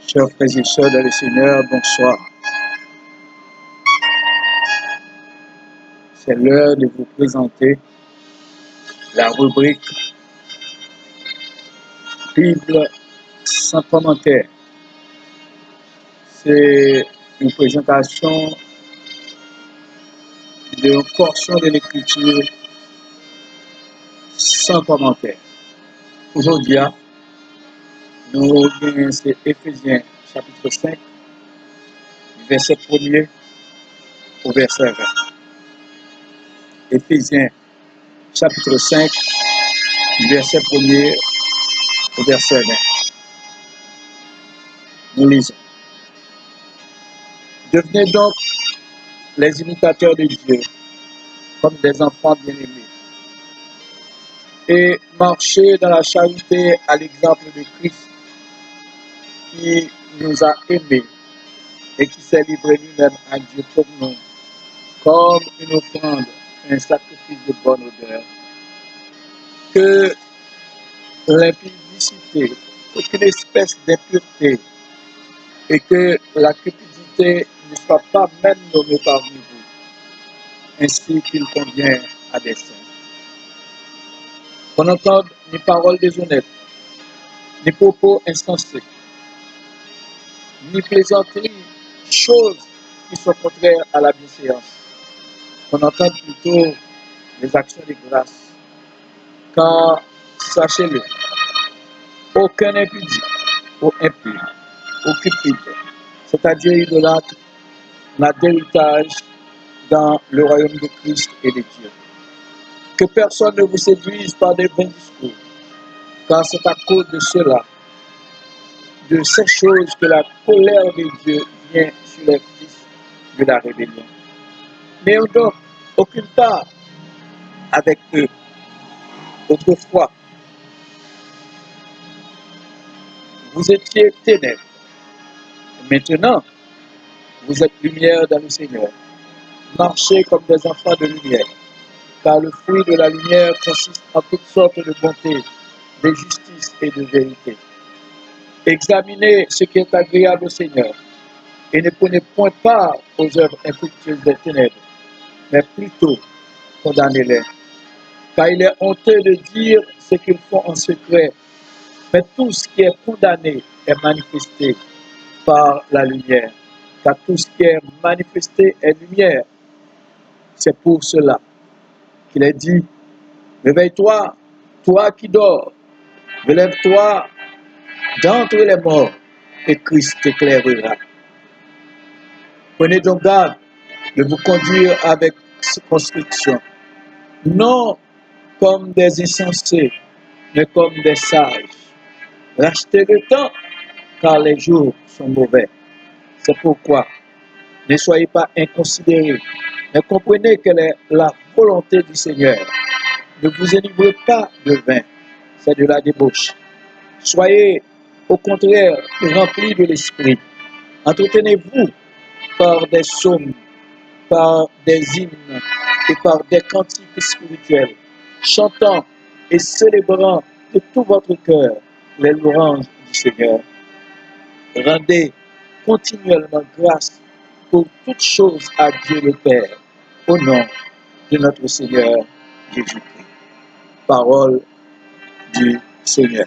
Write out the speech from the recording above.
Chers frères et sœurs dans le Seigneur, bonsoir. C'est l'heure de vous présenter la rubrique Bible sans commentaire. C'est une présentation d'une portion de l'Écriture sans commentaire. Aujourd'hui, nous regardons Éphésiens chapitre 5, verset 1er au verset 20. Éphésiens chapitre 5, verset 1er au verset 20. Nous lisons. Devenez donc les imitateurs de Dieu comme des enfants bien-aimés et marchez dans la charité à l'exemple de Christ qui nous a aimés et qui s'est livré lui-même à Dieu pour nous comme une offrande, un sacrifice de bonne odeur. Que l'impudicité, aucune espèce d'impureté et que la cupidité ne soit pas même nommée parmi vous, ainsi qu'il convient à des saints. Qu'on n'entende ni paroles déshonnêtes, ni propos insensés, ni plaisanteries, choses qui sont contraires à la bienséance. Qu'on entende plutôt les actions de grâce. Car, sachez-le, aucun impudique ou impur, ou cupide, c'est-à-dire idolâtre, n'a d'héritage dans le royaume de Christ et de Dieu. Que personne ne vous séduise par des vains discours, car c'est à cause de cela, de ces choses, que la colère de Dieu vient sur les fils de la rébellion. N'ayons donc aucune part avec eux. Autrefois, vous étiez ténèbres. Maintenant, vous êtes lumière dans le Seigneur. Marchez comme des enfants de lumière, car le fruit de la lumière consiste en toutes sortes de bonté, de justice et de vérité. Examinez ce qui est agréable au Seigneur, et ne prenez point part aux œuvres infructueuses des ténèbres, mais plutôt condamnez-les. Car il est honteux de dire ce qu'ils font en secret, mais tout ce qui est condamné est manifesté par la lumière. Car tout ce qui est manifesté est lumière. C'est pour cela qu'il est dit, réveille-toi, toi qui dors, relève-toi d'entre les morts, et Christ t'éclairera. Prenez donc garde de vous conduire avec circonspection, non comme des insensés, mais comme des sages. Rachetez le temps, car les jours sont mauvais. C'est pourquoi ne soyez pas inconsidérés, mais comprenez quelle est la volonté du Seigneur. Ne vous enivrez pas de vin, c'est de la débauche. Soyez au contraire remplis de l'esprit. Entretenez-vous par des psaumes, par des hymnes et par des cantiques spirituels, chantant et célébrant de tout votre cœur les louanges du Seigneur. Rendez continuellement grâce pour toutes choses à Dieu le Père, au nom de notre Seigneur Jésus-Christ. Parole du Seigneur.